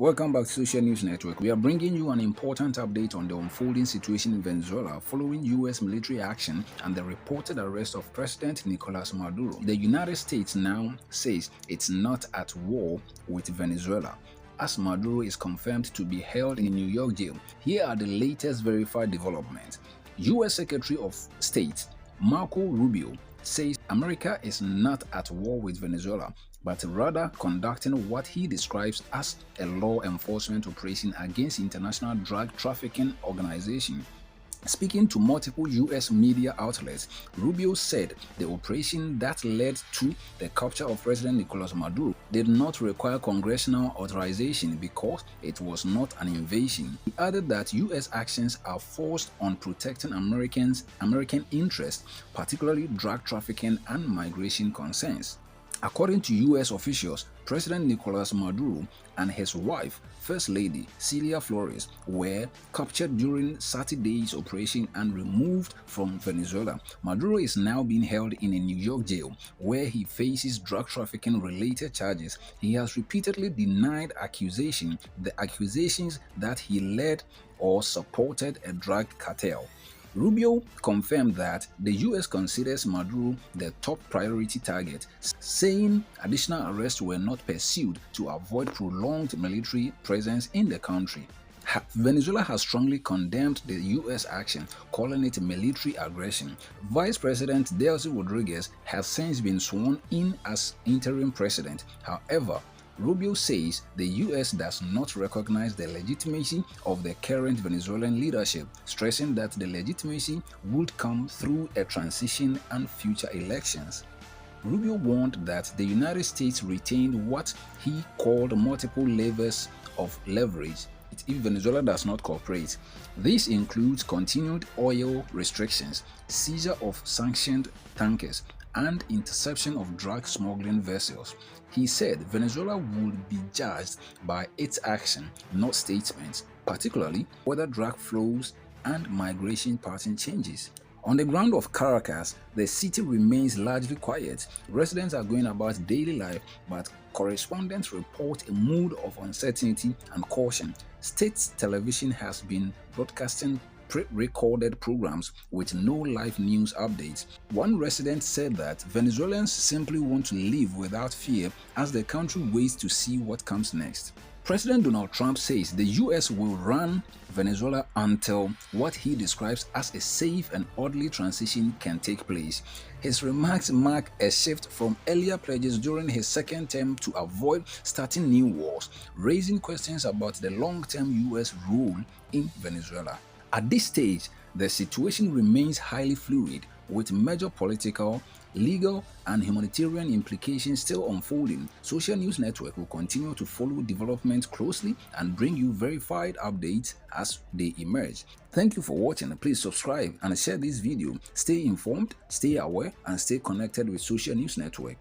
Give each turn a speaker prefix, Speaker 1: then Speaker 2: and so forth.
Speaker 1: Welcome back to Social News Network. We are bringing you an important update on the unfolding situation in Venezuela following U.S. military action and the reported arrest of President Nicolás Maduro. The United States now says it's not at war with Venezuela, as Maduro is confirmed to be held in a New York jail. Here are the latest verified developments. U.S. Secretary of State Marco Rubio says America is not at war with Venezuela, but rather conducting what he describes as a law enforcement operation against international drug trafficking organization. Speaking to multiple U.S. media outlets, Rubio said the operation that led to the capture of President Nicolás Maduro did not require congressional authorization because it was not an invasion. He added that U.S. actions are forced on protecting American interests, particularly drug trafficking and migration concerns. According to U.S. officials, President Nicolás Maduro and his wife, First Lady Celia Flores, were captured during Saturday's operation and removed from Venezuela. Maduro is now being held in a New York jail where he faces drug trafficking-related charges. He has repeatedly denied the accusations that he led or supported a drug cartel. Rubio confirmed that the U.S. considers Maduro the top priority target, saying additional arrests were not pursued to avoid prolonged military presence in the country. Venezuela has strongly condemned the U.S. action, calling it military aggression. Vice President Delcy Rodríguez has since been sworn in as interim president. However, Rubio says the U.S. does not recognize the legitimacy of the current Venezuelan leadership, stressing that the legitimacy would come through a transition and future elections. Rubio warned that the United States retained what he called multiple levers of leverage if Venezuela does not cooperate. This includes continued oil restrictions, seizure of sanctioned tankers, and interception of drug smuggling vessels. He said Venezuela would be judged by its action, not statements, particularly whether drug flows and migration pattern changes. On the ground of Caracas, the city remains largely quiet. Residents are going about daily life, but correspondents report a mood of uncertainty and caution. State television has been broadcasting pre-recorded programs with no live news updates. One resident said that Venezuelans simply want to live without fear as the country waits to see what comes next. President Donald Trump says the U.S. will run Venezuela until what he describes as a safe and orderly transition can take place. His remarks mark a shift from earlier pledges during his second term to avoid starting new wars, raising questions about the long-term U.S. role in Venezuela. At this stage, the situation remains highly fluid, with major political, legal, and humanitarian implications still unfolding. Social News Network will continue to follow developments closely and bring you verified updates as they emerge. Thank you for watching. Please subscribe and share this video. Stay informed, stay aware, and stay connected with Social News Network.